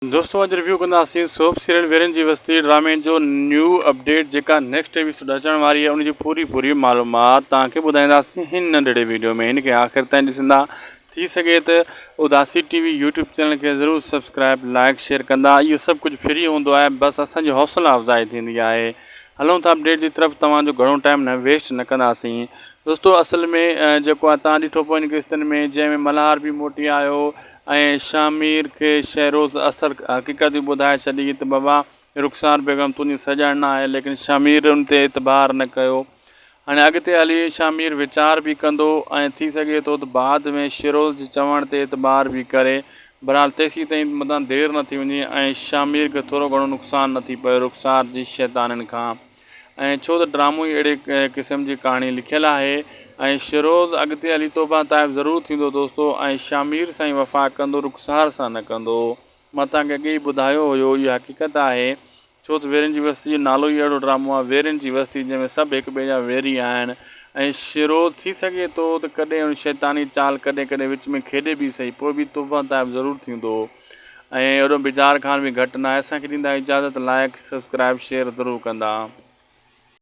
दोस्तों अॼु रिव्यू कंदासीं सोप सीरियल वीरन जी बस्ती ड्रामे जो न्यू अपडेट जेका नेक्स्ट एपिसोड अचण वारी आहे उनजी पूरी मालूमात तव्हांखे ॿुधाईंदासीं हिन नंढड़े वीडियो में। हिनखे आख़िर ताईं ॾिसंदा थी सघे त उदासी टीवी यूट्यूब चैनल खे ज़रूरु सब्सक्राइब लाइक शेयर कंदा। इहो सभु कुझु फ्री हूंदो आहे, बसि असांजी हौसला अफ़ज़ाई थींदी आहे। हलूं था अपडेट जी तरफ़, तव्हांजो घणो टाइम न वेस्ट न कंदासीं। दोस्तों असल में जेको आहे तव्हां ॾिठो पोइ इन किस्तनि में जंहिंमें मल्हार बि मोटी आयो ऐं शामिर खे शहरोज़ असर हक़ीक़त बि ॿुधाए छॾी त बाबा रुख़सार बेगम तुंहिंजी सॼण न आहे, लेकिन शामिर उन ते एतबार न कयो। हाणे अॻिते हली शामिर वीचार बि कंदो ऐं थी सघे थो त बाद में शिरोज़ जे चवण ते एतबार बि करे। बहरहाल तेसीं ताईं मथां देरि न थी वञे ऐं शामिर खे थोरो घणो नुक़सानु न थी पए रुख़सार जी शैताननि खां। ऐं छो त ड्रामो ई अहिड़े क़िस्म जी कहाणी लिखियलु आहे ऐं शिरोज़ अॻिते हली तौबा ताइब ज़रूरु थींदो दोस्तों, ऐं शामिर सां ई वफ़ा कंदो, रुख़सार सां न कंदो। मां तव्हांखे अॻे ई ॿुधायो हुयो, इहा हक़ीक़त आहे। छो त वेरनि जी बस्ती जो नालो ई अहिड़ो ड्रामो आहे, वेरनि जी बस्ती, जंहिंमें सभु हिक ॿिए जा वेरी आहिनि। ऐं शिरोज़ थी सघे थो त कॾहिं उन शैतानी चाल कॾहिं विच में खेॾे बि सही, पोइ बि तौबा ताइब ज़रूरु थींदो। ऐं अहिड़ो बिजार खान बि घटि न आहे। असांखे ॾींदा इजाज़त, लाइक सब्सक्राइब शेयर ज़रूरु कंदा।